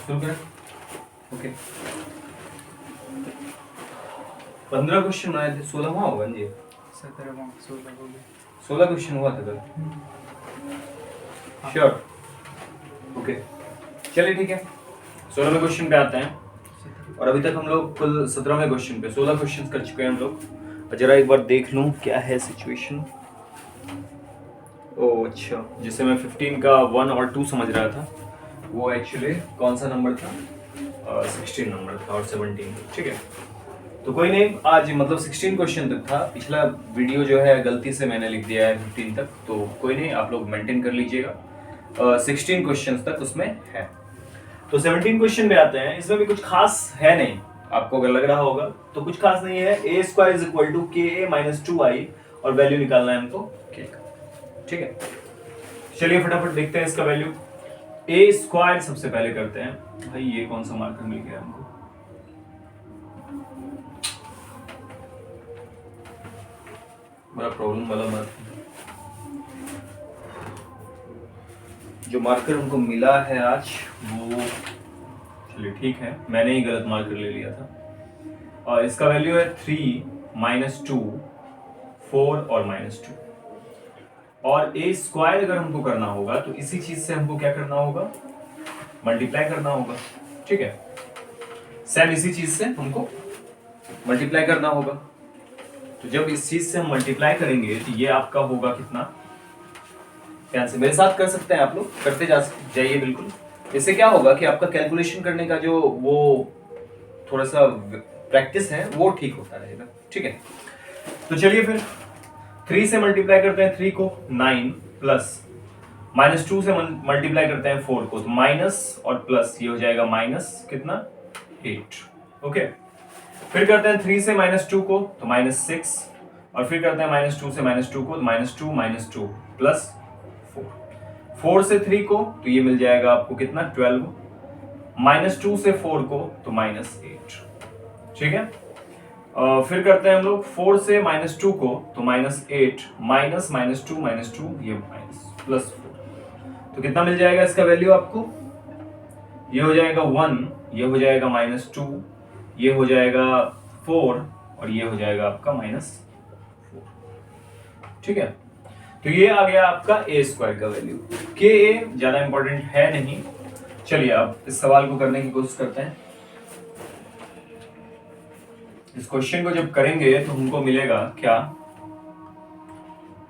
शुरू करें। Okay 15 question बनाए थे, 16वां होगा जी। 17वां 16 हो गया। 16 क्वेश्चन हुआ था कल। श्योर? ओके चलिए ठीक है, 16वें क्वेश्चन पे आते हैं। और अभी तक हम लोग कुल 17वें क्वेश्चन पे 16 क्वेश्चन कर चुके हैं हम लोग। जरा एक बार देख लूं क्या है सिचुएशन। ओह अच्छा, जिससे मैं 15 का 1 और 2 समझ रहा था, वो एक्चुअली कौन सा नंबर था? 16 नंबर था और 17। ठीक है, तो कोई नहीं, आज मतलब 16 क्वेश्चन तक था। पिछला वीडियो जो है गलती से मैंने लिख दिया है 15 तक, तो कोई नहीं, आप लोग मेंटेन कर लीजिएगा। 16 क्वेश्चन तक उसमें है। तो 17 क्वेश्चन पे आते हैं। इसमें भी कुछ खास है नहीं, आपको अगर लग रहा होगा तो कुछ खास नहीं है। a square is equal to k a minus 2i और वैल्यू निकालना है हमको k का। ठीक है, चलिए फटाफट देखते हैं इसका वैल्यू। a स्क्वायर सबसे पहले करते हैं। भाई ये कौन सा मार्कर मिल गया हमको? बड़ा प्रॉब्लम वाला मार्कर। जो मार्कर हमको मिला है आज वो, चलिए ठीक है, मैंने ही गलत मार्कर ले लिया था। और इसका वैल्यू है 3 -2 4 और -2। और a स्क्वायर अगर हमको करना होगा तो इसी चीज से हमको क्या करना होगा? मल्टीप्लाई करना होगा। ठीक है, सेम इसी चीज से हमको मल्टीप्लाई करना होगा। तो जब इस चीज से हम मल्टीप्लाई करेंगे तो ये आपका होगा कितना? ध्यान से मेरे साथ कर सकते हैं आप लोग, करते जाइए बिल्कुल। इससे क्या होगा कि आपका कैलकुलेशन करने का जो वो थोड़ा सा प्रैक्टिस है वो ठीक होता रहेगा। ठीक है, तो चलिए फिर 3 से मल्टीप्लाई करते हैं 3 को 9 प्लस -2 से मल्टीप्लाई करते हैं 4 को, तो माइनस और प्लस ये हो जाएगा माइनस कितना? 8। ओके, फिर करते हैं 3 से -2 को तो -6 और फिर करते हैं -2 से -2 को तो -2 प्लस 4। 4 से 3 को तो ये मिल जाएगा आपको कितना? 12। -2 से 4 को तो -8। ठीक है, फिर करते हैं हम लोग 4 से -2 को तो -8 माइनस -2 ये माइनस प्लस 4। तो कितना मिल जाएगा इसका वैल्यू आपको? ये हो जाएगा 1, ये हो जाएगा -2, ये हो जाएगा 4 और ये हो जाएगा आपका -4। ठीक है, तो ये आ गया आपका a स्क्वायर का वैल्यू। के ए ज्यादा इंपॉर्टेंट है नहीं। चलिए अब इस सवाल को करने की कोशिश करते हैं। इस क्वेश्चन को जब करेंगे तो हमको मिलेगा क्या?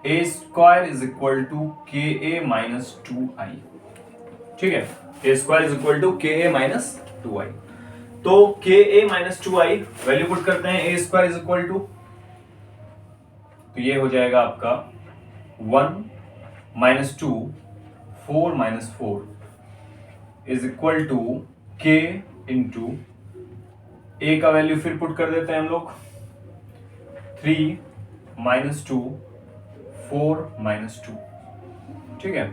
a square is equal to k a minus 2i। ठीक है, a square is equal to k a minus 2i। तो के a minus 2i value put करते हैं। a square is equal to, तो ये हो जाएगा आपका 1 -2 4 -4 is equal to k into a का वैल्यू फिर पुट कर देते हैं हम लोग 3 -2 4 -2। ठीक है,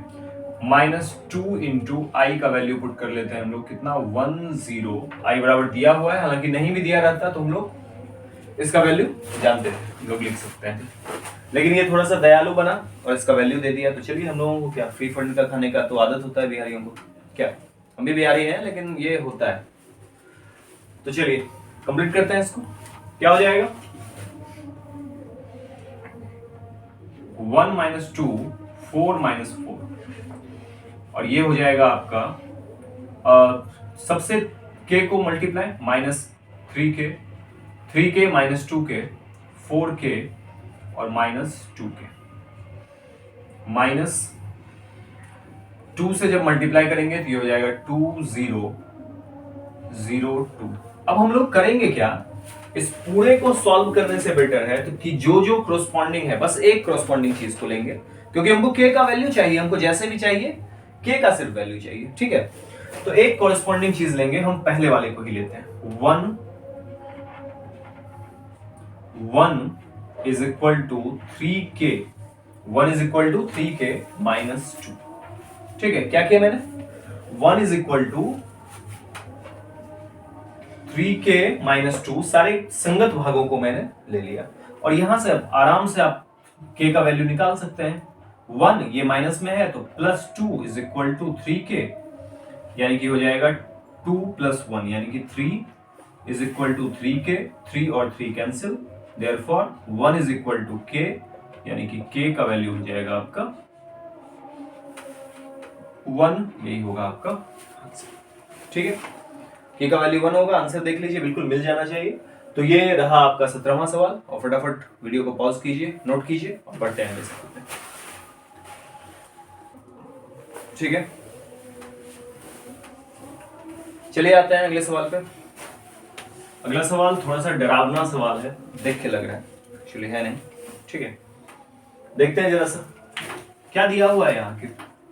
-2 इंटू आई का वैल्यू पुट कर लेते हैं हम लोग कितना? 10। आई बराबर दिया हुआ है, हालांकि नहीं भी दिया रहता तो हम लोग इसका वैल्यू जानते हैं, हम लोग लिख सकते हैं, लेकिन ये थोड़ा सा दयालु बना और इसका वैल्यू दे दिया। तो चलिए, हम लोगों को क्या फ्री फंड का खाने का तो आदत होता है बिहारियों को, क्या हम भी बिहारी हैं, लेकिन ये होता है। तो चलिए कंप्लीट करते हैं इसको। क्या हो जाएगा? 1 -2 4 -4 और ये हो जाएगा आपका सबसे k को multiply -3k 3k -2k 4k और -2k। -2 से जब मल्टीप्लाई करेंगे तो ये हो जाएगा 2002। अब हम लोग करेंगे क्या? इस पूरे को सॉल्व करने से बेटर है तो कि जो जो कोरोस्पोंडिंग है, बस एक कोरोस्पोंडिंग चीज को लेंगे, क्योंकि हमको k का वैल्यू चाहिए, हमको जैसे भी चाहिए k का सिर्फ वैल्यू चाहिए। ठीक है, तो एक कोरोस्पोंडिंग चीज लेंगे, हम पहले वाले को ही लेते हैं। 1 is equal to 3k 1 is equal to 3k -2। ठीक है, क्या किया मैंने? 1 इज इक्वल टू 3k -2, सारे संगत भागों को मैंने ले लिया और यहां से आराम से आप k का वैल्यू निकाल सकते हैं। 1 ये माइनस में है तो +2 इज इक्वल टू 3k, यानी कि हो जाएगा 2 + 1 यानी कि 3 = 3k, 3 और 3 कैंसिल, देयरफॉर 1 = k, यानी कि k का वैल्यू हो जाएगा आपका 1, यही होगा आपका आंसर। ठीक है, k का वैल्यू 1 होगा, आंसर देख लीजिए, बिल्कुल मिल जाना चाहिए। तो ये रहा आपका 17वां सवाल, और फटाफट वीडियो को पॉज कीजिए, नोट कीजिए और बढ़ते हैं अगले सवाल पे। ठीक है, चलिए आते हैं अगले सवाल पे। अगला सवाल थोड़ा सा डरावना सवाल है, देख के लग रहा है, एक्चुअली है नहीं। ठीक है, देखते हैं जरा सा क्या दिया हुआ है यहाँ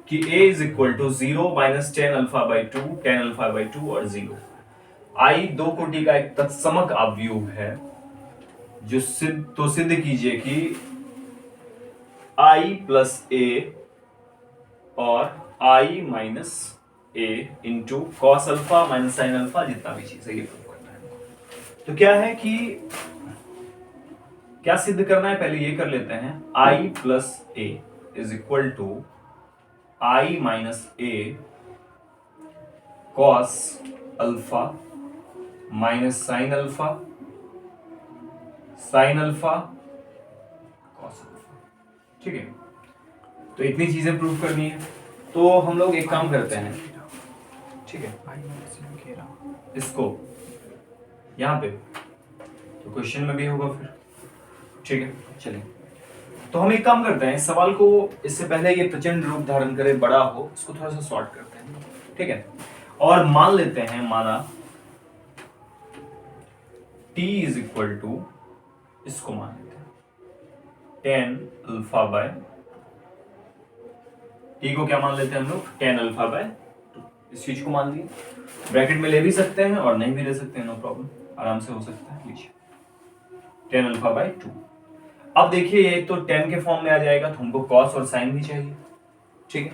कि a = 0 - 10α/2, 10α/2 और 0। I दो कोटि का एक तत्समक अवयव है, जो सिद्ध कीजिए कि I + a और I - a into cos alpha - sin alpha, जितना भी चीज है ये प्रूव करना है। तो क्या है कि क्या सिद्ध करना है, पहले ये कर लेते हैं। I + a = I - a cos alpha - sin alpha, sin alpha cos alpha. ठीक है, तो इतनी चीजें प्रूव करनी है। तो हम लोग एक काम करते हैं, ठीक है, इसको यहाँ पे तो क्वेश्चन में भी होगा फिर। ठीक है, चलिए, तो हम एक काम करते हैं, इस सवाल को इससे पहले ये प्रचंड रूप धारण करे, बड़ा हो, इसको थोड़ा सा शॉर्ट करते हैं। ठीक है, और मान लेते हैं, माना t = इसको मान लेते हैं 10α/, t को क्या मान लेते हैं हम लोग, 10α/2, इस चीज को मान लिए। ब्रैकेट में ले भी सकते हैं और नहीं भी ले सकते हैं, नो प्रॉब्लम, आराम से हो सकता है, लीजिए 10α/2। अब देखिए, ये तो 10 के फॉर्म में आ जाएगा, तो हमको cos और sin भी चाहिए। ठीक है,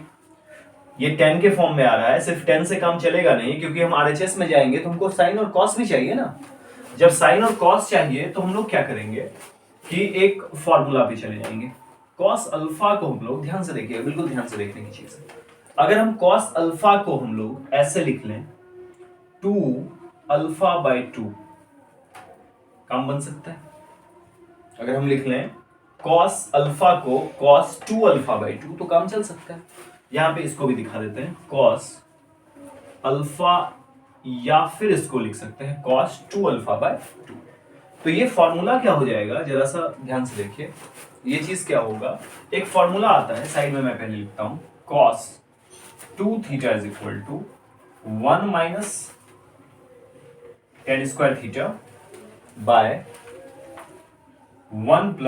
ये 10 के फॉर्म में आ रहा है, सिर्फ 10 से काम चलेगा नहीं, क्योंकि हम RHS में जाएंगे तो हमको sin और cos भी चाहिए ना। जब sin और cos चाहिए तो हम लोग क्या करेंगे कि एक फॉर्मूला पे चले जाएंगे। cos अल्फा को हम लोग, ध्यान से देखिए, बिल्कुल ध्यान से देखने की चीज है, अगर हम cos अल्फा को हम लोग ऐसे लिख लें 2α/2, काम बन सकता है। अगर हम लिख लें cos अल्फा को cos 2α/2, तो काम चल सकता है। यहां पे इसको भी दिखा देते हैं, cos अल्फा, या फिर इसको लिख सकते हैं cos 2α/2। तो ये फॉर्मूला क्या हो जाएगा, जरा सा ध्यान से देखिए, ये चीज क्या होगा, एक फॉर्मूला आता है, साइड में मैं पहले लिखता हूं, cos 2θ = 1 - tan² θ/1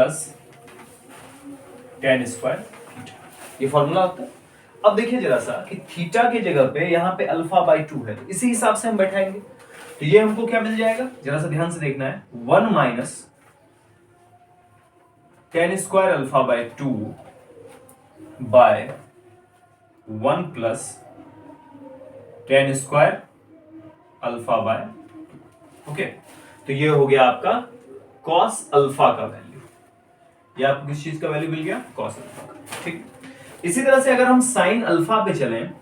+ tan² θ, ये फॉर्मूला होता है। अब देखिए जरा सा कि थीटा की जगह पे यहाँ पे α/2 है, तो इसी हिसाब से हम बैठाएंगे, तो ये हमको क्या मिल जाएगा, जरा सा ध्यान से देखना है, 1 - tan² α/2 / 1 + tan² α/2। ओके, तो ये हो गया आपका cos अल्फा का वैल्यू, ये आपको किस चीज का वैल्यू मिल गया, cos अल्फा का। ठीक, इसी तरह से अगर हम sin अल्फा पे चलें,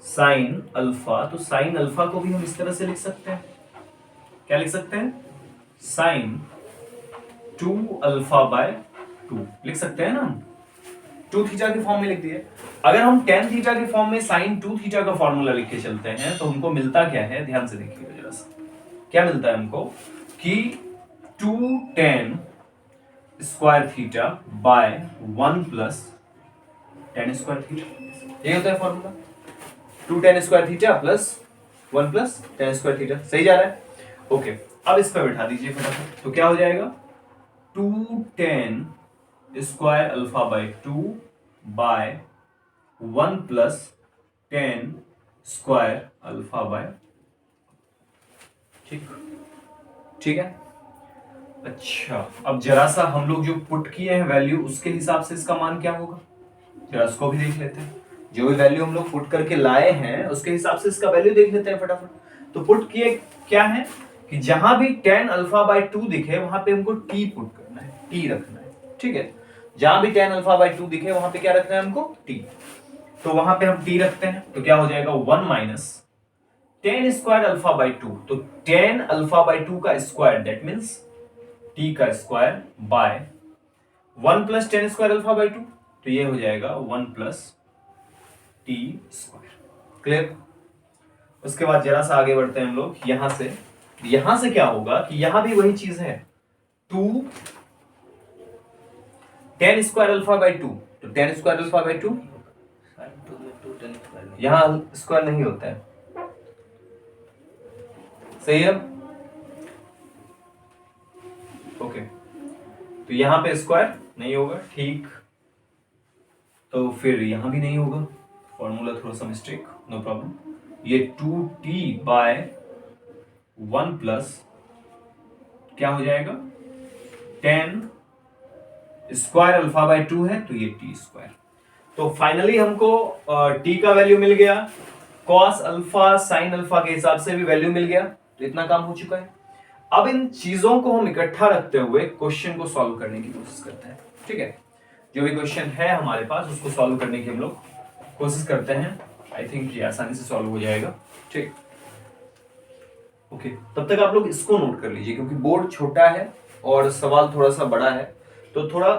sin अल्फा, तो sin अल्फा को भी हम इस तरह से लिख सकते हैं, क्या लिख सकते हैं, sin 2α/2 लिख सकते हैं ना, हम 2θ के फॉर्म में लिख दिए। अगर हम tan θ के फॉर्म में sin 2θ का फॉर्मूला लिख के चलते हैं, तो हमको मिलता क्या है, ध्यान से देखिएगा जरा सा, क्या मिलता है हमको कि 2tan² θ/1 + tan² θ, ये होता है फॉर्मूला, 2tan² θ + 1 + tan² θ, सही जा रहा है। ओके, अब इस पर बैठा दीजिए फटाफट, तो क्या हो जाएगा, 2tan² α/2 / 1 + tan² α/, ठीक है। अच्छा, अब जरा सा हम लोग जो पुट किए हैं वैल्यू, उसके हिसाब से इसका मान क्या होगा, जरा उसको भी देख लेते हैं। जो भी वैल्यू हम लोग पुट करके लाए हैं, उसके हिसाब से इसका वैल्यू देख लेते हैं फटाफट। तो पुट किए क्या है कि जहां भी tan α/2 दिखे, वहां पे हमको t पुट करना है, t रखना है। ठीक है, जहां भी tan α/2 दिखे, वहां पे क्या रखना है हमको, t। तो वहां पे हम t रखते हैं, तो क्या हो जाएगा, 1 - ten square alpha by two, तो टेन अल्फा बाई टू का स्क्वायर दैट मीन्स टी का square by one plus ten square alpha by two, तो ये हो जाएगा one plus t square. Clear? उसके बाद जरा सा आगे बढ़ते हैं हम लोग। यहां से क्या होगा कि यहां भी वही चीज है, two ten square alpha by two, तो ten square alpha by two, यहां स्क्वायर नहीं होता है, सही है? ओके, तो यहां पे स्क्वायर नहीं होगा, ठीक, तो फिर यहां भी नहीं होगा, फॉर्मूला थोड़ा सा मिस्टेक, नो प्रॉब्लम। ये two t by one plus क्या हो जाएगा, tan square alpha by two है, तो ये टी स्क्वायर। तो फाइनली हमको टी का वैल्यू मिल गया, कॉस अल्फा साइन अल्फा के हिसाब से भी वैल्यू मिल गया, तो इतना काम हो चुका है। अब इन चीजों को हम इकट्ठा रखते हुए क्वेश्चन को सॉल्व करने की कोशिश करते हैं। ठीक है, जो भी क्वेश्चन है हमारे पास उसको सॉल्व करने की हम लोग कोशिश करते हैं। आई थिंक ये आसानी से सॉल्व हो जाएगा। ठीक, ओके, तब तक आप लोग इसको नोट कर लीजिए, क्योंकि बोर्ड छोटा है और सवाल थोड़ा सा बड़ा है, तो थोड़ा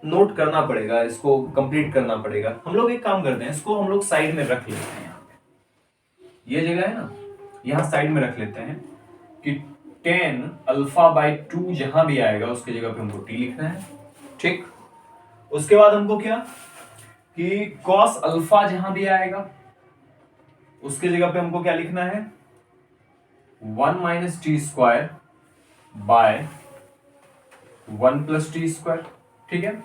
नोट करना पड़ेगा, इसको कंप्लीट करना पड़ेगा। हम लोग एक काम करते हैं, इसको हम लोग साइड में रख लेते हैं। यहाँ पे ये जगह है ना, यहाँ साइड में रख लेते हैं कि टेन अल्फा बाई टू जहां भी आएगा उसकी जगह पे हमको टी लिखना है। ठीक, उसके बाद हमको क्या कि कॉस अल्फा जहां भी आएगा उसकी जगह पे हमको क्या लिखना है, one minus t square by one plus t square. ठीक है,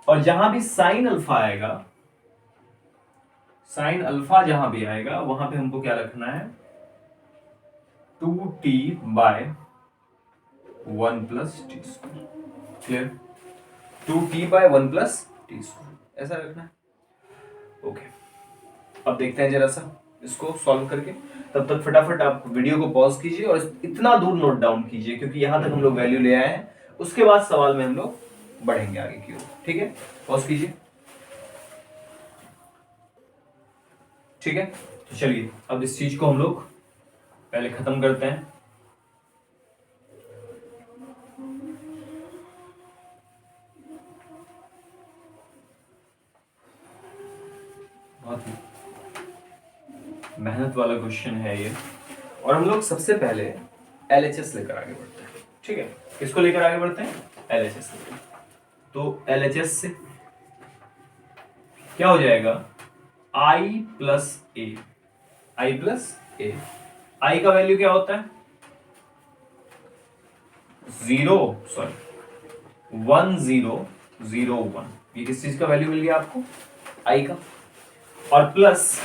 और जहां भी साइन अल्फा आएगा, साइन अल्फा जहां भी आएगा वहां पे हमको क्या रखना है, two t by one plus t square. Clear? Two t by one plus t square ऐसा रखना है। ओके, अब देखते हैं जरा सा इसको सॉल्व करके। तब तक फटाफट आप वीडियो को पॉज कीजिए और इतना दूर नोट डाउन कीजिए, क्योंकि यहां तक हम लोग वैल्यू ले आए हैं, उसके बाद सवाल में हम लोग बढ़ेंगे आगे की ओर। ठीक है, पॉज कीजिए। ठीक है, तो चलिए अब इस चीज को हम लोग पहले खत्म करते हैं। बहुत ही मेहनत वाला क्वेश्चन है ये, और हम लोग सबसे पहले एलएचएस लेकर आगे बढ़ते हैं। ठीक है, किसको लेकर आगे बढ़ते हैं, एलएचएस लेकर। तो एलएचएस से क्या हो जाएगा, आई प्लस ए, आई प्लस ए। आई का वैल्यू क्या होता है, वन जीरो जीरो वन, ये किस चीज का वैल्यू मिल गया आपको, आई का। और प्लस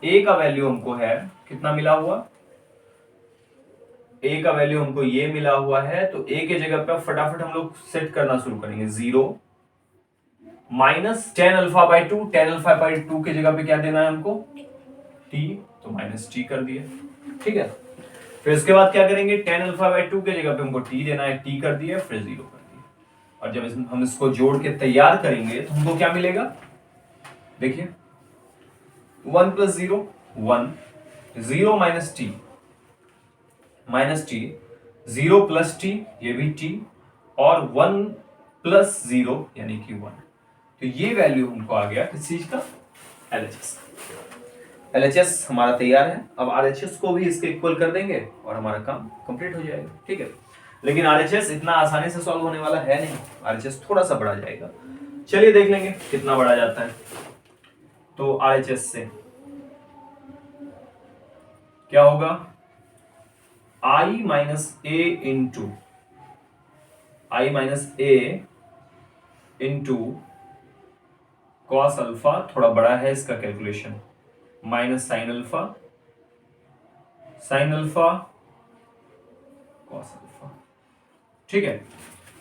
ए का वैल्यू हमको है कितना मिला हुआ, ए का वैल्यू हमको ये मिला हुआ है, तो ए के जगह पे फटाफट हम लोग सेट करना शुरू करेंगे, zero minus tan alpha by to, tan alpha by to के जगह पे क्या देना है हमको, टी, तो माइनस टी कर दिए। ठीक है, फिर उसके बाद क्या करेंगे, टेन अल्फा बाई टू के जगह पे हमको टी देना है, टी कर दिए, फिर जीरो कर दिए। और जब हम इसको जोड़ के तैयार करेंगे तो हमको क्या मिलेगा, देखिए one plus zero one, zero minus t minus T, zero plus T ये भी टी, और वन प्लस जीरो यानी कि वन। तो ये वैल्यू हमको आ गया किस चीज का, एलएचएस। एलएचएस हमारा तैयार है। अब आरएचएस को भी इसके इक्वल कर देंगे और हमारा काम कंप्लीट हो जाएगा। ठीक है, लेकिन आरएचएस इतना आसानी से सॉल्व होने वाला है नहीं, आरएचएस थोड़ा सा बढ़ा जाएगा। चलिए देख लेंगे कितना बढ़ा जाता है। तो आरएचएस से क्या होगा, आई माइनस ए इंटू कॉस अल्फा, थोड़ा बड़ा है इसका calculation, minus sine alpha cos alpha. ठीक है,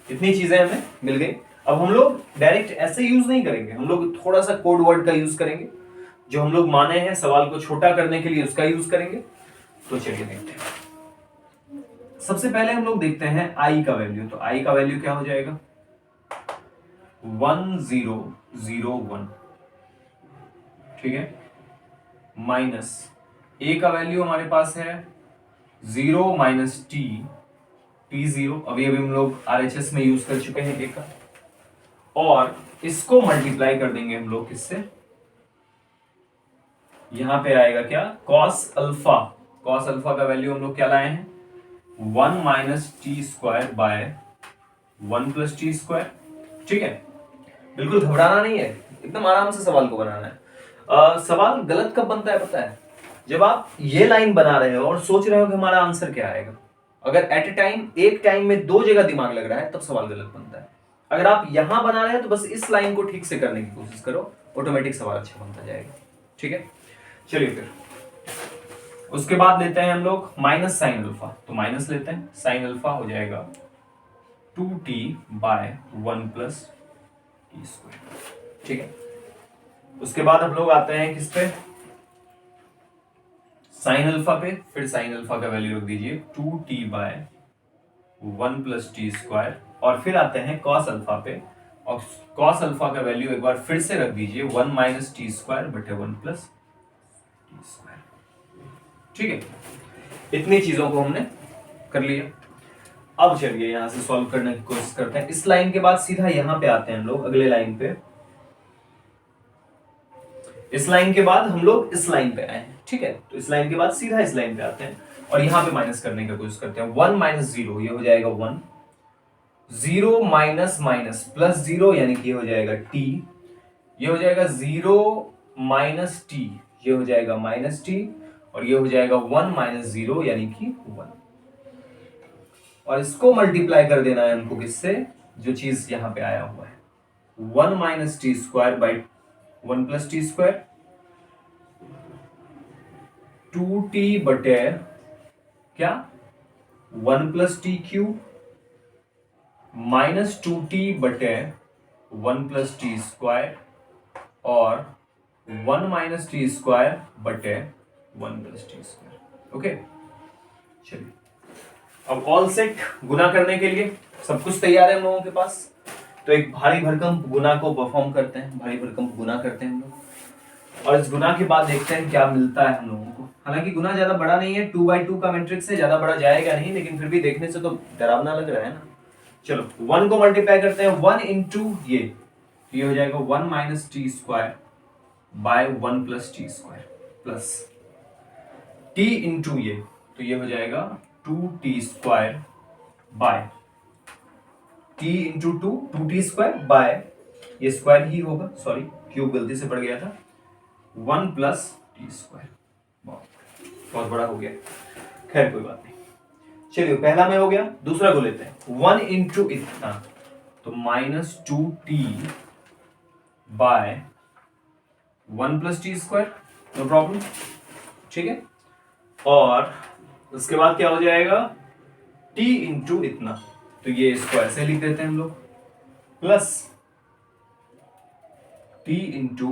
इतनी चीजें हमें मिल गई। अब हम लोग डायरेक्ट ऐसे यूज नहीं करेंगे, हम लोग थोड़ा सा कोड वर्ड का यूज करेंगे, जो हम लोग माने हैं सवाल को छोटा करने के लिए उसका यूज करेंगे। तो चलिए देखते हैं। सबसे पहले हम लोग देखते हैं आई का वैल्यू। तो आई का वैल्यू क्या हो जाएगा, 1001। ठीक है, माइनस ए का वैल्यू हमारे पास है 0 माइनस टी, T0 अभी अभी हम लोग RHS में यूज कर चुके हैं ए का, और इसको मल्टीप्लाई कर देंगे हम लोग किससे, यहां पे आएगा क्या, कॉस अल्फा। कॉस अल्फा का वैल्यू हम लोग क्या लाए हैं, 1 minus t square bye 1 plus t square. ठीक है, बिल्कुल घबराना नहीं है, एकदम आराम से सवाल को बनाना है। सवाल गलत कब बनता है पता है, जब आप ये लाइन बना रहे हो और सोच रहे हो कि हमारा आंसर क्या आएगा। अगर एट ए टाइम, एक टाइम में दो जगह दिमाग लग रहा है, तब सवाल गलत बनता है। अगर आप यहां बना रहे हो तो बस इस लाइन को ठीक से करने की कोशिश करो, ऑटोमेटिक सवाल अच्छा बनता जाएगा। ठीक है, चलिए फिर उसके बाद लेते हैं हम लोग माइनस साइन अल्फा, तो माइनस लेते हैं, साइन अल्फा हो जाएगा 2t by 1 plus t square. ठीक है, उसके बाद हम लोग आते हैं किस पे, साइन अल्फा पे। फिर साइन अल्फा का वैल्यू रख दीजिए 2t by 1 plus t square, और फिर आते हैं कॉस अल्फा पे, और कॉस अल्फा का वैल्यू एक बार फिर से रख दीजिए 1 माइनस टी स्क्वायर बटे 1 प्लस टी स्क्वायर। ठीक है, इतनी चीजों को हमने कर लिया। अब चलिए यहां से सॉल्व करने की कोशिश करते हैं। इस लाइन के बाद सीधा यहां पे आते हैं हम लोग अगले लाइन पे, इस लाइन के बाद हम लोग इस लाइन पे आए हैं। ठीक है, तो इस लाइन के बाद सीधा इस लाइन पे आते हैं और यहां पे माइनस करने की कोशिश करते हैं। 1 माइनस 0 ये हो जाएगा 1, 0 माइनस माइनस प्लस 0 यानी कि ये हो जाएगा t, ये हो जाएगा 0 माइनस t, ये हो जाएगा माइनस t, और ये हो जाएगा 1 माइनस 0 यानी कि 1, और इसको मल्टीप्लाई कर देना है हमको किससे, जो चीज यहां पे आया हुआ है 1 minus t square by 1 plus t square, 2t बटे क्या 1 plus t cube minus 2t बटे 1 प्लस टी स्क्वायर, और 1 माइनस टी स्क्वायर बटे 1 प्लस टी स्क्वायर। ओके, चलिए अब ऑल सेट। गुना करने के लिए सब कुछ तैयार है हम लोगों के पास, तो एक भारी भरकम गुना को परफॉर्म करते हैं, भारी भरकम गुना करते हैं हम लोग, और इस गुना के बाद देखते हैं क्या मिलता है हम लोगों को। हालांकि गुना ज्यादा बड़ा नहीं है, 2/2 का मैट्रिक्स है, ज्यादा बड़ा जाएगा नहीं, लेकिन फिर भी देखने से तो डरावना लग रहा है ना। चलो 1 को मल्टीप्लाई करते हैं, 1 इंटू ये हो जाएगा 1 minus t square bye 1 plus t square, plus T into ये, तो ये हो जाएगा 2t square by t into 2t square by, ये स्क्वायर ही होगा, सॉरी क्यूब गलती से पड़ गया था, 1 प्लस टी स्क्वायर। बहुत बड़ा हो गया, खैर कोई बात नहीं। चलिए पहला में हो गया, दूसरा को लेते हैं 1 इंटू इतना, तो minus 2t by 1 plus t square, no problem. ठीक है, और उसके बाद क्या हो जाएगा t इंटू इतना, तो ये इसको ऐसे लिख देते हैं हम लोग, plus t into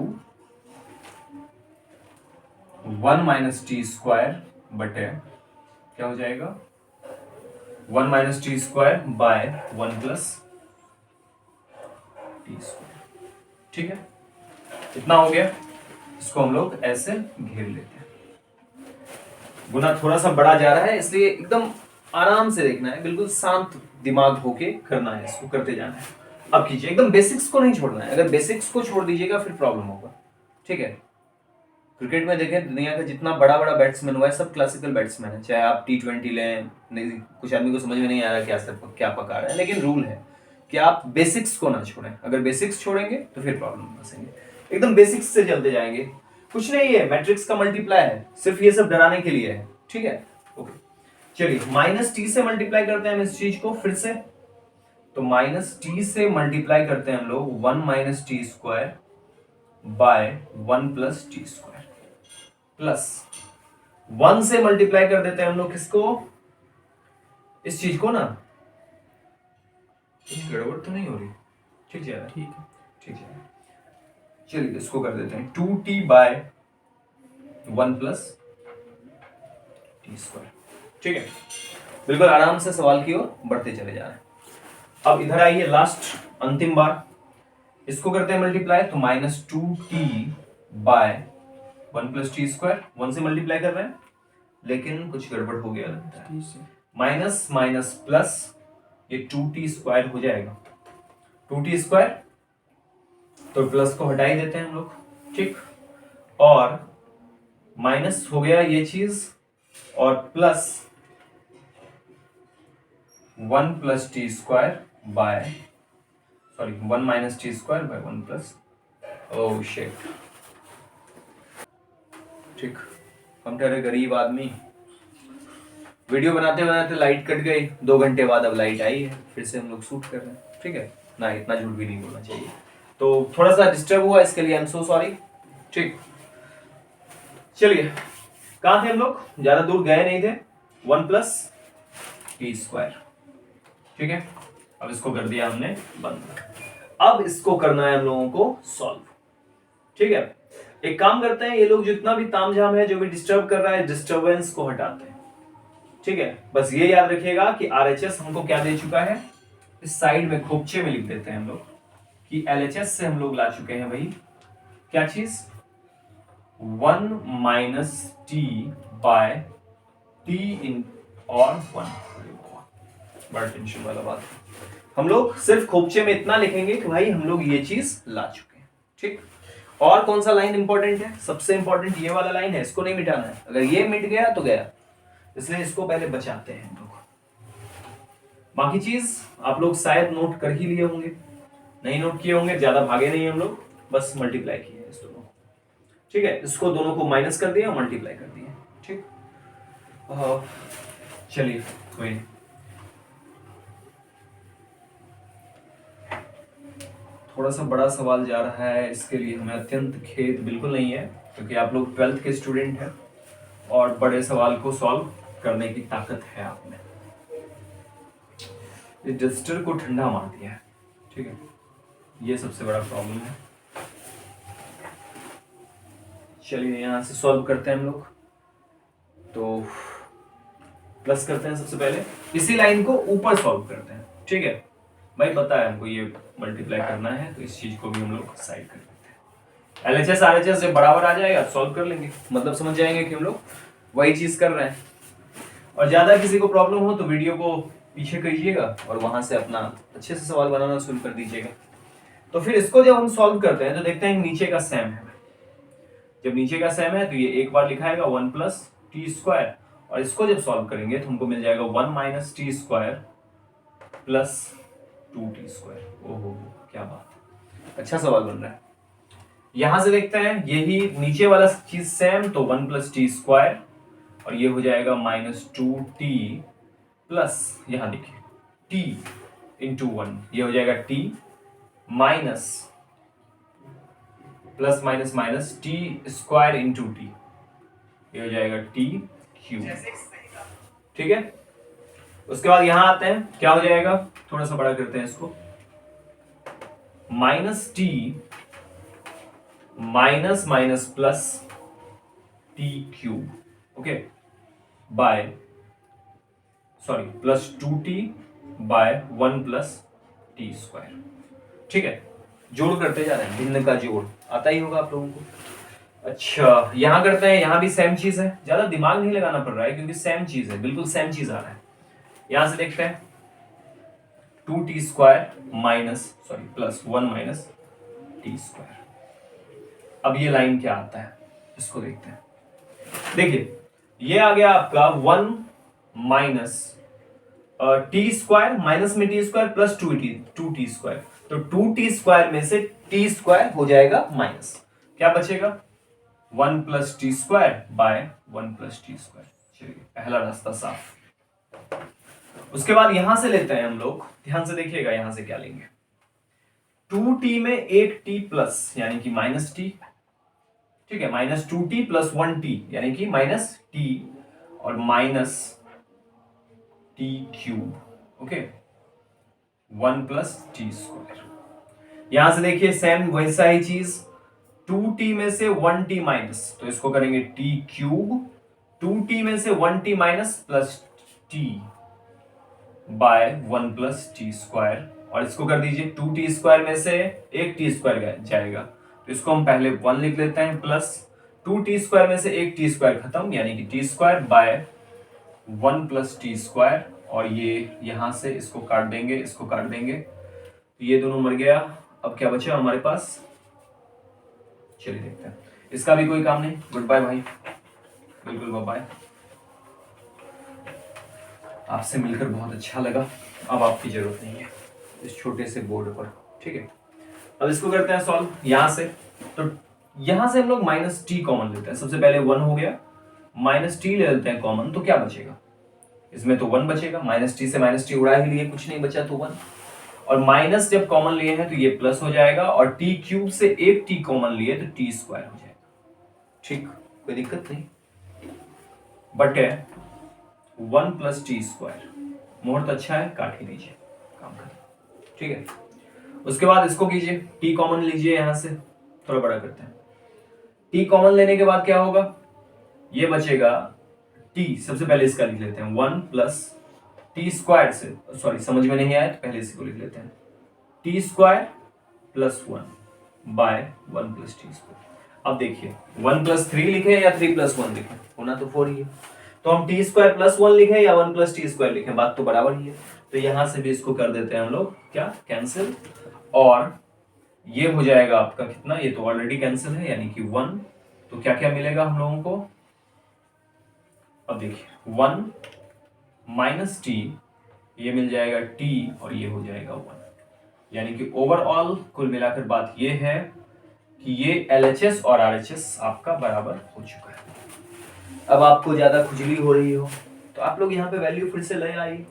1 minus t square बटे क्या हो जाएगा 1 minus t square bye 1 plus t square. ठीक है, इतना हो गया, इसको हम लोग ऐसे घेर लेते हैं। गुना थोड़ा सा बड़ा जा रहा है, इसलिए एकदम आराम से देखना है, बिल्कुल शांत दिमाग होके करना है, इसको करते जाना है। अब कीजिए, एकदम बेसिक्स को नहीं छोड़ना है, अगर बेसिक्स को छोड़ दीजिएगा फिर प्रॉब्लम होगा। ठीक है, क्रिकेट में देखें दुनिया का जितना बड़ा बड़ा बैट्समैन हुआ है सब क्लासिकल बैट्समैन है, चाहे आप T20 लें, नहीं कुछ आदमी को समझ में नहीं आ रहा क्या पका रहा है, लेकिन रूल है कि आप बेसिक्स को ना छोड़ें, अगर बेसिक्स छोड़ेंगे तो फिर प्रॉब्लम फंसेंगे। एकदम बेसिक्स से चलते जाएंगे, कुछ नहीं है, मैट्रिक्स का मल्टीप्लाई है, सिर्फ ये सब डराने के लिए है। ठीक है, ओके, चलिए माइनस टी से मल्टीप्लाई करते हैं हम इस चीज को फिर से, तो माइनस टी से मल्टीप्लाई करते हैं हम लोग 1 minus t square bye 1 plus t square, plus 1 से मल्टीप्लाई कर देते हैं हम लोग किसको, इस चीज को ना, गड़बड़ तो नहीं हो रही, ठीक है ठीक है ठीक है, चलिए इसको कर देते हैं 2t by 1 plus t square. ठीक है, बिल्कुल आराम से सवाल की ओर बढ़ते चले जा रहे हैं। अब इधर आइए, लास्ट अंतिम बार, इसको करते हैं मल्टीप्लाई, तो minus 2t bye one plus t square, one से मल्टीप्लाई कर रहे हैं लेकिन कुछ गड़बड़ हो गया लगता है। टी से माइनस माइनस प्लस, ये 2t स्क्वायर हो जाएगा, 2t स्क्वायर, तो प्लस को हटा ही देते हैं हम लोग, ठीक। और माइनस हो गया ये चीज, और plus 1 plus t square bye, sorry 1 minus t square bye 1 plus, oh shit, ठीक। हम ठहरे गरीब आदमी, वीडियो बनाते बनाते लाइट कट गई, 2 घंटे बाद अब लाइट आई है, फिर से हम लोग शूट कर रहे हैं, ठीक है ना, इतना झूठ भी नहीं बोलना चाहिए, तो थोड़ा सा डिस्टर्ब हुआ, इसके लिए आई एम सो सॉरी, ठीक। चलिए, कहाँ थे हम लोग, ज्यादा दूर गए नहीं थे, 1 प्लस टी स्क्वायर, ठीक है। अब इसको कर दिया हमने बंद, अब इसको करना है हम लोगों को सॉल्व, ठीक है। एक काम करते हैं, ये लोग जितना भी तामझाम है, जो भी डिस्टर्ब कर रहा है, डिस्टर्बेंस को हटाते हैं, ठीक है। बस ये याद रखिएगा कि RHS हमको क्या दे चुका है, इस साइड में खोपचे में लिख देते हैं हम लोग कि LHS से हम लोग ला चुके हैं भाई क्या चीज, 1 माइनस टी बाय टी इन और 1, बड़ा टेंशन वाला बात, हम लोग सिर्फ खोपचे में इतना लिखेंगे कि भाई हम लोग ये चीज ला चुके हैं, ठीक। और कौन सा लाइन इंपॉर्टेंट है, सबसे इंपॉर्टेंट ये वाला लाइन है, इसको नहीं मिटाना है, अगर ये मिट गया तो गया, इसलिए इसको पहले बचाते हैं हम लोग। बाकी चीज आप लोग शायद नोट कर ही लिए होंगे, नहीं नोट किए होंगे, ज्यादा भागे नहीं हम लोग, बस मल्टीप्लाई किए इस दोनों, ठीक है। इसको दोनों को माइनस कर दिया और मल्टीप्लाई कर दिया, ठीक। चलिए कोई नहीं, थोड़ा सा बड़ा सवाल जा रहा है, इसके लिए हमें अत्यंत खेद बिल्कुल नहीं है, क्योंकि आप लोग 12th के स्टूडेंट हैं और बड़े सवाल को सॉल्व करने की ताकत है आप में। ये डस्टर को ठंडा मार दिया है, ठीक है, ये सबसे बड़ा प्रॉब्लम है। चलिए यहां से सॉल्व करते हैं हम लोग, तो प्लस करते हैं सबसे पहले, इसी लाइन को ऊपर सॉल्व करते हैं, ठीक है भाई, पता है हमको ये मल्टीप्लाई करना है, तो इस चीज को भी हम लोग साइड कर देते हैं। LHS RHS जब बराबर आ जाएगा सॉल्व कर लेंगे, मतलब समझ जाएंगे कि हम लोग वही चीज कर रहे हैं। और ज्यादा किसी को प्रॉब्लम हो तो वीडियो को पीछे करिएगा और वहां से अपना अच्छे से सवाल बनाना शुरू कर दीजिएगा। तो फिर इसको जब हम सॉल्व करते हैं तो देखते हैं नीचे का सेम है, जब नीचे का सेम है तो ये एक बार लिखाएगा 1 प्लस टी स्क्वायर, और इसको जब सॉल्व करेंगे तो हमको मिल जाएगा 1 minus t square plus 2t square. ओहो क्या बात, अच्छा सवाल बन रहा है। यहां से देखते हैं यही नीचे वाला चीज सेम, तो 1 प्लस टी स्क्वायर, और ये हो जाएगा माइनस 2t प्लस, यहां देखिए t इंटू 1, ये हो जाएगा t minus plus minus minus t square into T, ये हो जाएगा टी क्यूब, ठीक है। उसके बाद यहां आते हैं, क्या हो जाएगा, थोड़ा सा बड़ा करते हैं इसको, minus t minus minus plus t cube, okay, by sorry plus 2t by 1 plus t square, ठीक है। जोड़ करते जा रहे हैं, भिन्न का जोड़ आता ही होगा आप लोगों को। अच्छा यहां करते हैं, यहां भी सेम चीज है, ज्यादा दिमाग नहीं लगाना पड़ रहा है क्योंकि सेम चीज है, बिल्कुल सेम चीज आ रहा है। यहां से देखते हैं 2t square minus sorry plus 1 minus t square. अब ये लाइन क्या आता है इसको देखते हैं, देखिए ये आ गया आपका 1 माइनस टी स्क्वायर, माइनस में T square plus 2t square, तो 2t स्क्वायर में से t स्क्वायर हो जाएगा माइनस, क्या बचेगा 1 plus t square bye 1 plus t square. चलिए पहला रास्ता साफ। उसके बाद यहां से लेते हैं हम लोग, ध्यान से देखिएगा यहां से क्या लेंगे, 2t में एक t प्लस यानी कि माइनस टी, ठीक है, माइनस 2t प्लस 1t यानी कि माइनस t, और minus T cube, okay, 1 plus t square. यहां से देखिए सेम वैसा ही चीज, 2t में से 1t माइनस, तो इसको करेंगे t क्यूब, 2t में से 1t minus plus t by 1 plus t square, और इसको कर दीजिए 2t स्क्वायर में से एक t स्क्वायर जाएगा, तो इसको हम पहले 1 लिख लेते हैं, प्लस 2t² में से एक t² खत्म, यानी कि t² बाय 1 प्लस t², और ये यहां से इसको काट देंगे, इसको काट देंगे, ये दोनों मर गया। अब क्या बचा हमारे पास, चलिए देखते हैं। इसका भी कोई काम नहीं, गुड बाय भाई, बिल्कुल बाय। आपसे मिलकर बहुत अच्छा लगा, अब आपकी जरूरत नहीं है इस छोटे से बोर्ड पर, ठीक है। अब इसको करते हैं सॉल्व यहां से। तो यहां से हम लोग माइनस टी कॉमन लेते हैं, सबसे पहले 1 हो गया, माइनस टी ले लेते हैं कॉमन, तो क्या बचेगा इसमें, तो 1 बचेगा, माइनस टी से माइनस टी उड़ा ही लिए, कुछ नहीं बचा तो 1, और माइनस जब कॉमन लिए हैं तो ये प्लस हो जाएगा, और टी क्यूब से एक टी कॉमन लिए तो t² हो जाएगा, ठीक, कोई दिक्कत नहीं। बटे 1 प्लस t², मुहूर्त अच्छा है, काट ही दीजिए, काम कर, ठीक है। उसके बाद इसको कीजिए, t कॉमन लीजिए, यहां से थोड़ा बड़ा करते हैं। t कॉमन लेने के बाद क्या होगा, ये बचेगा t, सबसे पहले इसका लिख लेते हैं 1 प्लस t² से, सॉरी समझ में नहीं आया तो पहले इसी को लिख लेते हैं, t² plus 1 bye 1 plus t²। अब देखिए 1 प्लस 3 लिखे या 3 प्लस 1 लिखे, होना तो 4 ही है, तो हम t² प्लस 1 लिखे या 1 प्लस t² लिखे, बात तो बराबर ही है। तो यहां से भी इसको कर देते हैं हम लोग क्या, कैंसिल, और ये हो जाएगा आपका कितना, ये तो ऑलरेडी कैंसिल है यानी कि 1, तो क्या क्या मिलेगा हम लोगों को, अब देखिए 1 माइनस टी, ये मिल जाएगा t, और ये हो जाएगा 1, यानी कि ओवरऑल कुल मिलाकर बात ये है कि ये LHS और RHS आपका बराबर हो चुका है। अब आपको ज्यादा खुजली हो रही हो तो आप लोग यहाँ पे वैल्यू फिर से ले आइए,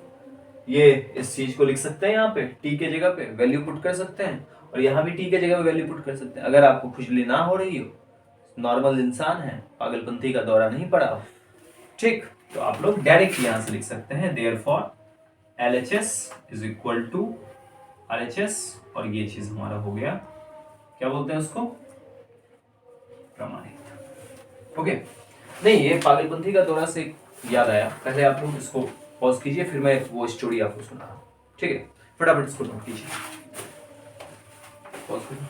ये इस चीज को लिख सकते हैं, यहाँ पे t के जगह पे वैल्यू पुट कर सकते हैं, और यहाँ भी t के जगह पे वैल्यू पुट कर सकते हैं। अगर आपको खुजली ना हो रही हो, नॉर्मल इंसान है, पागलपंथी का दौरा नहीं पड़ा हो, ठीक, तो आप लोग डायरेक्ट यहां से लिख सकते हैं, therefore LHS is equal to RHS, और ये चीज हमारा हो गया, क्या बोलते हैं उसको, प्रमाणित। ओके, नहीं ये पागलपंथी का दौरा से याद आया, पहले आप लोग इसको पॉज कीजिए, फिर मैं वो स्टोरी आपको सुना रहा हूँ, ठीक है, फटाफट इसको नोट कीजिए, पॉज करिए,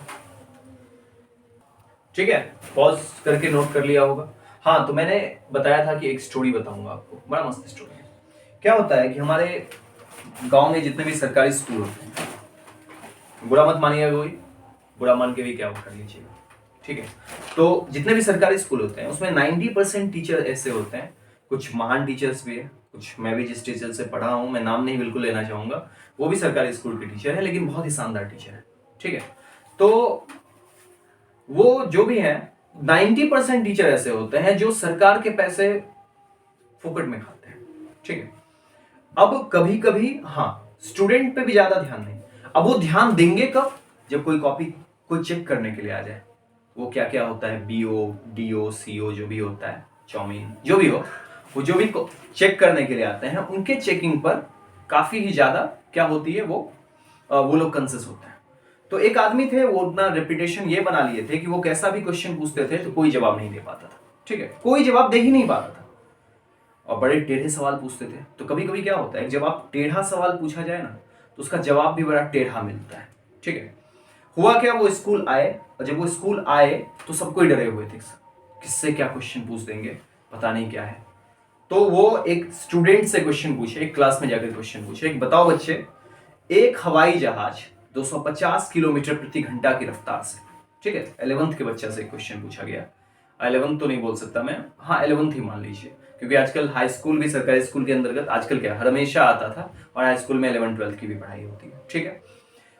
ठीक है, पॉज करके नोट कर लिया होगा। हाँ, तो मैंने बताया था कि एक स्टोरी बताऊंगा आपको, बड़ा मस्त स्टोरी है। क्या होता है कि हमारे गांव में जितने भी सरकारी स्कूल होते हैं, बुरा मत मानिएगा कोई, बुरा मान के भी क्या कर लीजिएगा, ठीक है। तो जितने भी सरकारी स्कूल होते हैं उसमें 90% टीचर ऐसे होते हैं, कुछ महान टीचर्स भी है, कुछ मैं भी जिस टीचर से पढ़ा हूँ, मैं नाम नहीं बिल्कुल लेना चाहूंगा, वो भी सरकारी स्कूल के टीचर है, लेकिन बहुत ही शानदार टीचर है, ठीक है। तो वो जो भी है 90% टीचर ऐसे होते हैं जो सरकार के पैसे फुकट में खाते हैं, ठीक है। अब कभी कभी हाँ, स्टूडेंट पे भी ज्यादा ध्यान नहीं, अब वो ध्यान देंगे कब, जब कोई कॉपी को चेक करने के लिए आ जाए, वो क्या क्या होता है, BO DO CO जो भी होता है, चाउमीन जो भी हो, वो जो भी चेक करने के लिए आते हैं, उनके चेकिंग पर काफी ही ज्यादा क्या होती है, वो लोग कंसियस होते हैं। तो एक आदमी थे, वो अपना रेपुटेशन ये बना लिए थे कि वो कैसा भी क्वेश्चन पूछते थे तो कोई जवाब नहीं दे पाता था, ठीक है, कोई जवाब दे ही नहीं पाता था, और बड़े टेढ़े सवाल पूछते थे। तो कभी कभी क्या होता है, जब आप टेढ़ा सवाल पूछा जाए ना तो उसका जवाब भी बड़ा टेढ़ा मिलता है, ठीक है। हुआ क्या, वो स्कूल आए, और जब वो स्कूल आए तो सब कोई डरे हुए थे, किससे क्या क्वेश्चन पूछ देंगे, पता नहीं क्या है। तो वो एक स्टूडेंट से क्वेश्चन पूछे, एक क्लास में जाकर क्वेश्चन पूछे, एक बताओ बच्चे, एक हवाई जहाज 250 किलोमीटर प्रति घंटा की रफ्तार से, ठीक है, 11th के बच्चा से क्वेश्चन पूछा गया, 11th तो नहीं बोल सकता मैं, हाँ 11th ही मान लीजिए, क्योंकि आजकल हाई स्कूल भी सरकारी स्कूल के अंतर्गत, आजकल क्या हमेशा आता था, और हाई स्कूल में 11th 12th की भी पढ़ाई होती है, ठीक है।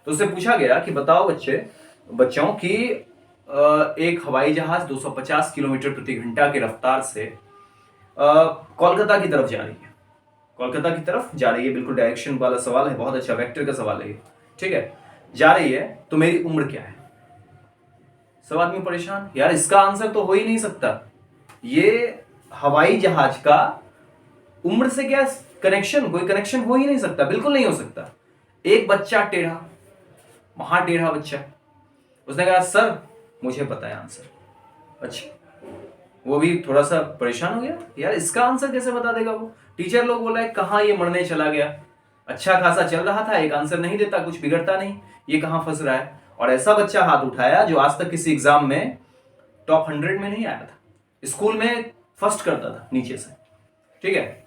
तो उससे पूछा गया कि बताओ बच्चों की एक हवाई जहाज 250 किलोमीटर प्रति घंटा की रफ्तार से कोलकाता की तरफ जा रही है, कोलकाता की तरफ जा रही है, बिल्कुल डायरेक्शन वाला सवाल है, बहुत अच्छा वेक्टर का सवाल है, ठीक है, जा रही है, तो मेरी उम्र क्या है। सब आदमी परेशान, यार इसका आंसर तो हो ही नहीं सकता, ये हवाई जहाज का उम्र से क्या कनेक्शन, कोई कनेक्शन हो ही नहीं सकता, बिल्कुल नहीं हो सकता। एक बच्चा टेढ़ा, महा टेढ़ा बच्चा, उसने कहा सर मुझे पता है आंसर। अच्छा, वो भी थोड़ा सा परेशान हो गया, यार इसका आंसर कैसे बता देगा वो। टीचर लोग बोला कहाँ ये मरने चला गया, अच्छा खासा चल रहा था, एक आंसर नहीं देता, कुछ बिगड़ता नहीं, ये कहाँ फंस रहा है। और ऐसा बच्चा हाथ उठाया जो आज तक किसी एग्जाम में टॉप 100 में नहीं आया था, स्कूल में फर्स्ट करता था नीचे से, ठीक है।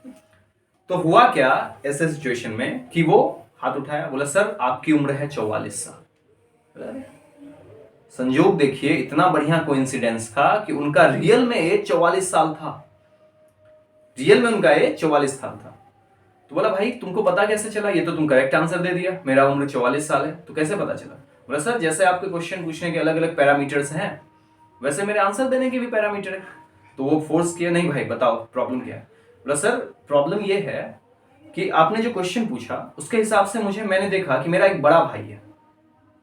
तो हुआ क्या ऐसे सिचुएशन में कि वो हाथ उठाया, बोला सर आपकी उम्र है 44 साल। संयोग देखिए, इतना बढ़िया कोइंसिडेंस था कि उनका रियल में एज 44 साल था, रियल में उनका एज 44 साल था। तो बोला भाई तुमको पता कैसे चला? ये तो तुम करेक्ट आंसर दे दिया, मेरा उम्र 44 साल है, तो कैसे पता चला? बोला सर जैसे आपके क्वेश्चन पूछने के अलग अलग पैरामीटर्स हैं, वैसे मेरे आंसर देने के भी पैरामीटर है। तो वो फोर्स किया, नहीं भाई बताओ प्रॉब्लम क्या है? बोला सर प्रॉब्लम ये है कि आपने जो क्वेश्चन पूछा उसके हिसाब से मैंने देखा कि मेरा एक बड़ा भाई है,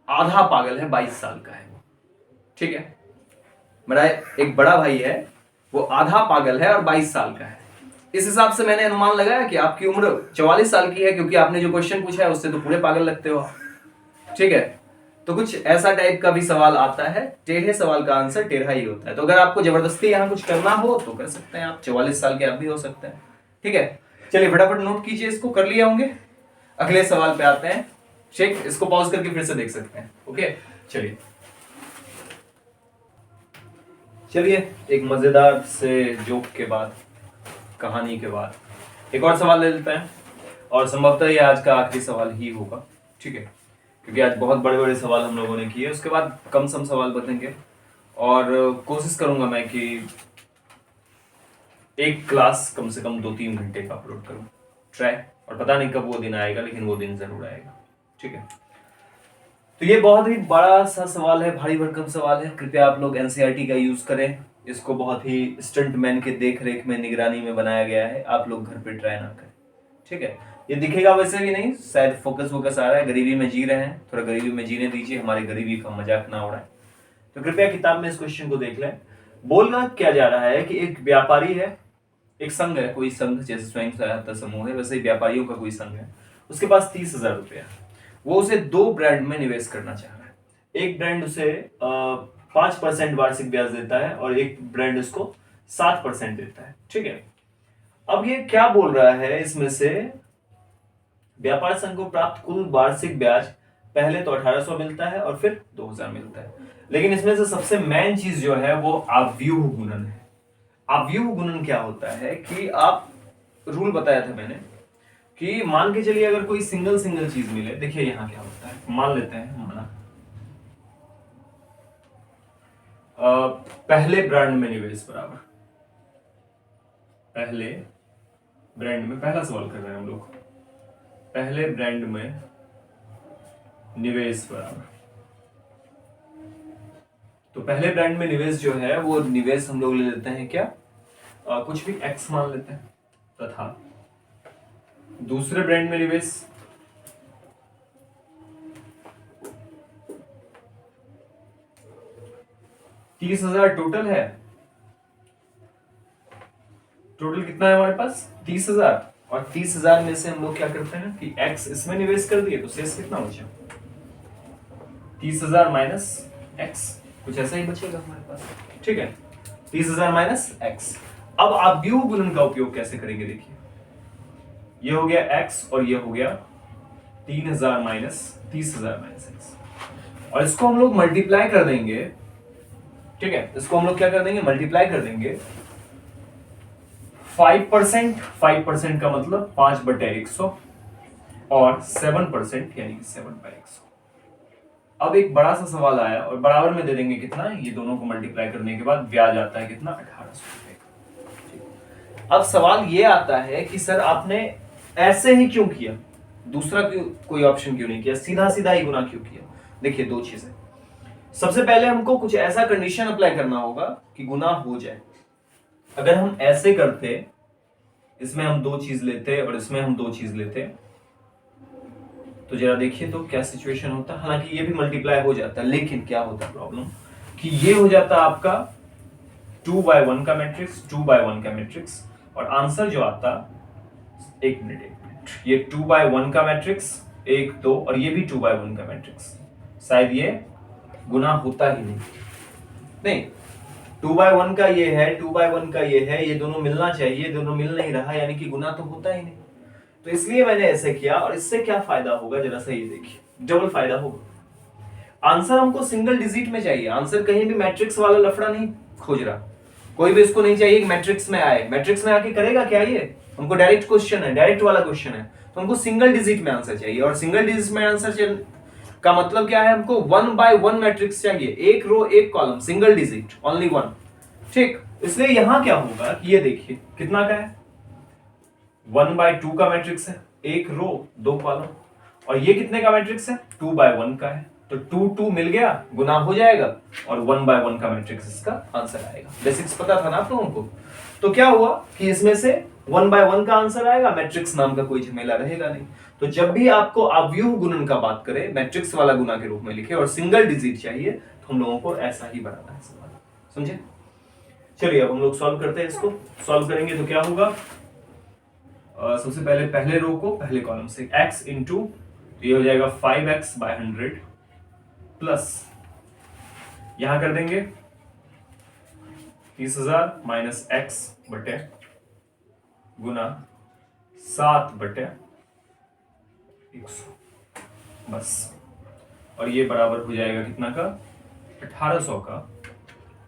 आधा पागल है, 22 साल का है वो, ठीक है। मेरा एक बड़ा भाई है, वो आधा पागल है और 22 साल का है। इस हिसाब से मैंने अनुमान लगाया कि आपकी उम्र 44 साल की है, क्योंकि आपने जो क्वेश्चन पूछा है उससे तो पूरे पागल लगते हो, ठीक है। तो कुछ ऐसा टाइप का भी सवाल आता है, टेढ़े सवाल का आंसर टेढ़ा ही होता है। तो अगर आपको जबरदस्ती यहाँ कुछ करना हो तो कर सकते हैं आप, 44 साल के आप भी हो सकते हैं, ठीक है। चलिए फटाफट नोट कीजिए, इसको कर लिया होंगे। अगले सवाल पे आते हैं, ठीक, इसको पॉज करके फिर से देख सकते हैं, ओके। चलिए एक मजेदार से जोक के बाद, कहानी के बाद एक और सवाल ले लेते हैं, और संभवतः ये आज का आखिरी सवाल ही होगा, ठीक है, क्योंकि आज बहुत बड़े बड़े सवाल हम लोगों ने किए। उसके बाद कम सम सवाल बचेंगे, और कोशिश करूंगा मैं कि एक क्लास कम से कम 2-3 घंटे का अपलोड करूं, ट्राई, और पता नहीं कब वो दिन आएगा, लेकिन वो दिन जरूर आएगा, ठीक है। तो ये बहुत ही बड़ा सा सवाल है, भारी भरकम सवाल है। कृपया आप लोग एनसीईआरटी का यूज करें, इसको बहुत ही स्टंट मैन के देख रेख में, निगरानी में बनाया गया है, आप लोग घर पे ट्राई ना करें, ठीक है। ये दिखेगा वैसे भी नहीं, शायद फोकस आ रहा है, गरीबी में जी रहे हैं, थोड़ा गरीबी में जीने दीजिए, हमारी गरीबी का मजाक ना उड़ाए। तो कृपया किताब में इस क्वेश्चन को देख लें। बोलना क्या जा रहा है कि एक व्यापारी है, एक संघ है, कोई संघ जैसे स्वयं सहायता समूह है, वैसे ही व्यापारियों का कोई संघ है, उसके पास 30,000 रुपया, वो उसे 2 ब्रांड में निवेश करना चाह रहा है। एक ब्रांड उसे 5% वार्षिक ब्याज देता है, और एक ब्रांड उसको 7% देता है, ठीक है। अब ये क्या बोल रहा है, इसमें से व्यापार संघ को प्राप्त कुल वार्षिक ब्याज पहले तो 1800 मिलता है और फिर 2000 मिलता है, लेकिन इसमें से सबसे मेन चीज जो है वो आव्यूह गुणन है। आव्यूह गुणन क्या होता है कि आप, रूल बताया था मैंने कि मान के चलिए अगर कोई सिंगल चीज मिले, देखिए यहां क्या होता है, मान लेते हैं माना पहले ब्रांड में निवेश बराबर, पहले ब्रांड में, पहला सवाल कर रहे हैं हम लोग, पहले ब्रांड में निवेश बराबर, तो पहले ब्रांड में निवेश जो है वो निवेश हम लोग ले लेते हैं क्या, कुछ भी x मान लेते हैं, तथा दूसरे ब्रांड में निवेश 30,000 टोटल है, टोटल कितना है हमारे पास 30,000, और 30,000 में से हम लोग क्या करते हैं कि x इसमें निवेश कर दिए, तो शेष कितना बचा, 30,000 माइनस x, कुछ ऐसा ही बचेगा हमारे पास, ठीक है, 30,000 माइनस x। अब आप व्यूह गुणन का उपयोग कैसे करेंगे, देखिए ये हो गया x और ये हो गया 3,000 माइनस 30,000 माइनस x, और इसको हम लोग मल्टीप्लाई कर देंगे, ठीक है, इसको हम लोग क्या कर देंगे, मल्टीप्लाई कर देंगे 5% का मतलब 5/100 और 7% यानी कि 7/100। अब एक बड़ा सा सवाल आया और बराबर में दे देंगे कितना, ये दोनों को मल्टीप्लाई करने के बाद ब्याज आता है कितना, 1800 रुपए। अब सवाल ये आता है कि सर आपने ऐसे ही क्यों किया, दूसरा क्यों, कोई ऑप्शन क्यों नहीं किया, सीधा सीधा ही गुना क्यों किया? देखिए दो चीजें, सबसे पहले हमको कुछ ऐसा कंडीशन अप्लाई करना होगा कि गुना हो जाए। अगर हम ऐसे करते, इसमें हम 2 चीज लेते और इसमें हम 2 चीज लेते, तो जरा देखिए तो क्या सिचुएशन होता। हालांकि ये भी मल्टीप्लाई हो जाता, लेकिन क्या होता प्रॉब्लम कि ये हो जाता आपका 2/1 का मैट्रिक्स, 2/1 का मैट्रिक्स, और आंसर जो आता, एक मिनट, ये 2/1 का मैट्रिक्स 1 2, और ये भी 2/1 का मैट्रिक्स, शायद ये गुना होता ही नहीं, 2/1 का ये है, 2/1 का ये है, ये दोनों मिलना चाहिए, दोनों मिल नहीं रहा, यानी कि गुना तो होता ही नहीं। तो इसलिए मैंने ऐसे किया, और इससे क्या फायदा होगा जरा सा ये देखिए, डबल फायदा होगा। आंसर हमको सिंगल डिजिट में चाहिए, आंसर कहीं भी मैट्रिक्स वाला लफड़ा नहीं खोज रहा, कोई भी इसको नहीं चाहिए कि मैट्रिक्स में आए, मैट्रिक्स में आके करेगा क्या ये, हमको डायरेक्ट क्वेश्चन है, डायरेक्ट वाला क्वेश्चन है, तो हमको सिंगल डिजिट में आंसर चाहिए, और सिंगल डिजिट में आंसर का मतलब क्या है, हमको 1 by 1 मैट्रिक्स चाहिए, एक रो एक कॉलम, सिंगल डिजिट, ओनली 1, ठीक। इसलिए यहां क्या होगा कि ये देखिए कितना का है, 1 by 2 का मैट्रिक्स है, एक रो दो कॉलम, और ये कितने का मैट्रिक्स है, 2 by 1 का है, तो 2 2 मिल गया, गुना हो जाएगा, और 1 by 1 का मैट्रिक्स इसका आंसर आएगा। बेसिक्स पता था ना आप लोगों को। तो क्या हुआ कि इसमें से 1 by 1 का आंसर आएगा, मैट्रिक्स नाम का कोई झमेला रहेगा नहीं। तो जब भी आपको अवयव गुणन का बात करे, मैट्रिक्स वाला गुना के रूप में लिखे और सिंगल डिजिट चाहिए, तो हम लोगों को ऐसा ही बनाना है सवाल, समझे। चलिए अब हम लोग सॉल्व करते हैं, इसको सॉल्व करेंगे तो क्या होगा, सबसे पहले पहले रो को पहले कॉलम से x इंटू, तो ये हो जाएगा 5x by 100 प्लस यहां कर देंगे 30,000 माइनस x बटे गुना 7 बटे 100, बस। और ये बराबर हो जाएगा कितना का, 1800 का,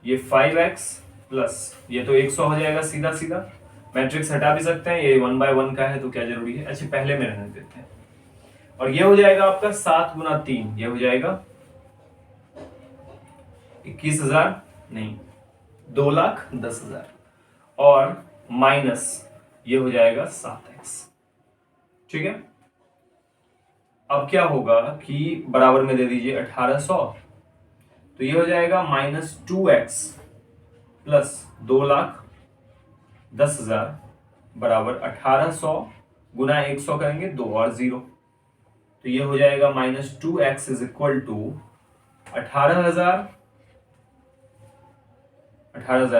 ये 5x प्लस ये तो 100 हो जाएगा सीधा सीधा, मैट्रिक्स हटा भी सकते हैं, ये 1 by 1 का है तो क्या जरूरी है, अच्छा पहले में रहने देते हैं। और ये हो जाएगा आपका 7 गुना 3, ये हो जाएगा 21,000 नहीं 2,10,000, और माइनस ये हो जाएगा 7x, ठीक है। अब क्या होगा कि बराबर में दे दीजिए 1800, तो ये हो जाएगा माइनस 2x प्लस 2,10,000 बराबर 1800 गुना 100 करेंगे 2 और 0, तो ये हो जाएगा minus 2x is equal to 18,000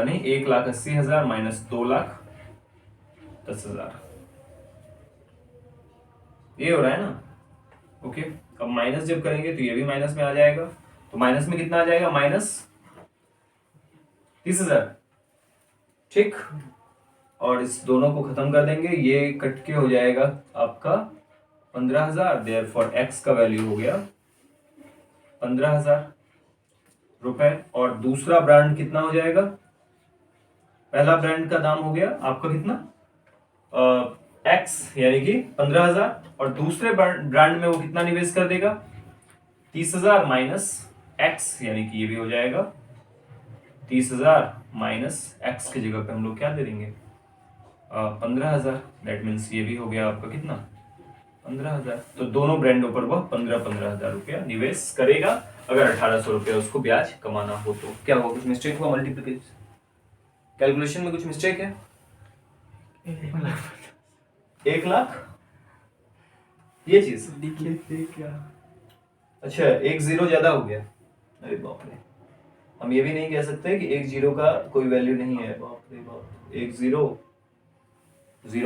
नहीं 1,80,000 माइनस 2,10,000, ये हो रहा है ना, ओके। अब माइनस जब करेंगे तो ये भी माइनस में आ जाएगा, तो माइनस में कितना आ जाएगा, माइनस 30,000, ठीक। और इस दोनों को खत्म कर देंगे, ये कट के हो जाएगा आपका 15,000, देयरफॉर x का वैल्यू हो गया 15,000 रुपए। और दूसरा ब्रांड कितना हो जाएगा, पहला ब्रांड का दाम हो गया आपका कितना x यानी कि 15,000, और दूसरे ब्रांड में वो कितना निवेश कर देगा, 30,000 माइनस x, यानी कि ये भी हो जाएगा 30,000 माइनस x की जगह पे हम लोग क्या दे देंगे 15,000, दैट मीन्स ये भी हो गया आपका कितना 15,000। तो दोनों ब्रांडों पर वह 15,000 रुपया निवेश करेगा, अगर 1,800 रुपया उसको ब्याज कमाना हो तो। क्या हुआ, कुछ मिस्टेक हुआ, मल्टीप्लिकेशन कैलकुलेशन में कुछ मिस्टेक है, 1 लाख ये चीज लिखे थे क्या, अच्छा 1 0 ज्यादा हो गया, अरे बाप रे, हम ये भी नहीं कह सकते कि 1 0 का कोई वैल्यू नहीं है, बाप रे बाप, 1 0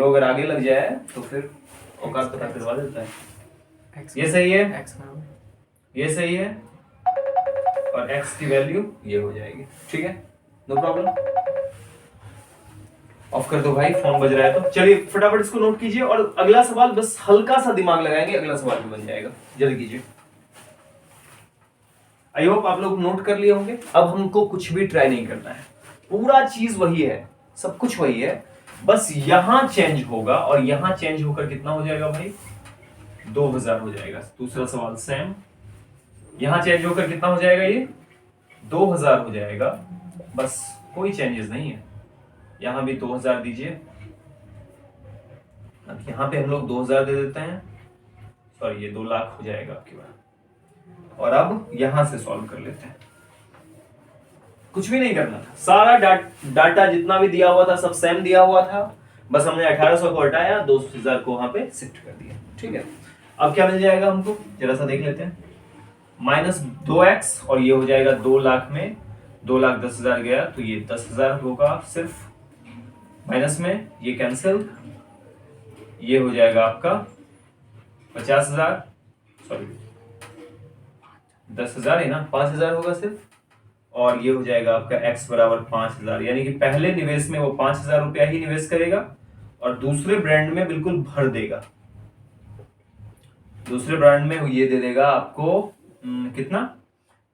अगर आगे लग जाए तो फिर औकात पता करवा देता है। ये सही है, x बराबर, ये सही है, और x की वैल्यू ये हो जाएगी, ठीक है, नो प्रॉब्लम। ऑफ कर दो भाई, फोन बज रहा है तो। चलिए फटाफट इसको नोट कीजिए, और अगला सवाल बस हल्का सा दिमाग लगाएंगे, अगला सवाल भी बन जाएगा, जल्दी कीजिए। आई होप आप लोग नोट कर लिए होंगे। अब हमको कुछ भी ट्राई नहीं करना है, पूरा चीज वही है, सब कुछ वही है, बस यहां चेंज होगा, और यहां चेंज होकर कितना हो जाएगा भाई 2,000 हो जाएगा। दूसरा सवाल सेम, यहां चेंज होकर कितना हो जाएगा, ये 2,000 हो जाएगा, बस कोई चेंजेस नहीं है। यहां भी 2,000 दीजिए, अब यहां पे हम लोग 2,000 दे देते हैं, सॉरी ये 2 लाख हो जाएगा आपकी बार। और अब यहां से सॉल्व कर लेते हैं, कुछ भी नहीं करना था, सारा डाटा जितना भी दिया हुआ था सब सेम दिया हुआ था, बस हमने 1,800 को हटाया, 2,000 को वहां पे शिफ्ट कर दिया, ठीक है। अब क्या मिल जाएगा हमको, जरा सा देख लेते हैं, माइनस 2x, और ये हो जाएगा 2 लाख में 2,10,000 गया, तो ये 10,000 होगा सिर्फ, माइनस में ये कैंसिल, ये हो जाएगा आपका 50,000, सॉरी 10,000 है ना, 5,000 होगा सिर्फ, और ये हो जाएगा आपका x बराबर 5,000, यानी कि पहले निवेश में वो 5,000 रुपया ही निवेश करेगा, और दूसरे ब्रांड में बिल्कुल भर देगा, दूसरे ब्रांड में ये दे देगा आपको कितना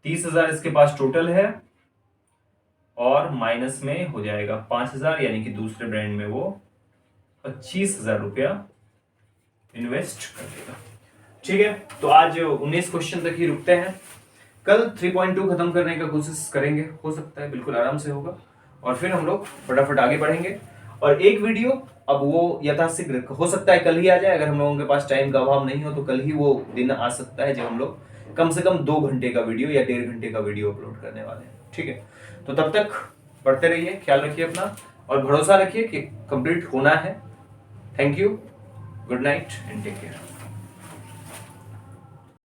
30,000 इसके पास टोटल है, और माइनस में हो जाएगा 5,000, यानी कि दूसरे ब्रांड में वो 25,000 रुपया इन्वेस्ट कर देगा। ठीक है, तो आज 19 क्वेश्चन तक ही रुकते हैं। कल 3.2 खत्म करने का कोशिश करेंगे, हो सकता है बिल्कुल आराम से होगा, और फिर हम लोग फटाफट आगे बढ़ेंगे। और एक वीडियो अब वो यथाशीघ्र हो सकता है कल ही आ जाए, अगर हम लोगों के पास टाइम का अभाव नहीं हो तो कल ही वो दिन आ सकता है जब हम लोग कम से कम 2 घंटे का वीडियो या 1.5 घंटे का वीडियो अपलोड करने वाले हैं। ठीक है, तो तब तक पढ़ते रहिए, ख्याल रखिए अपना, और भरोसा रखिए कि कंप्लीट होना है। Thank you, good night and take care.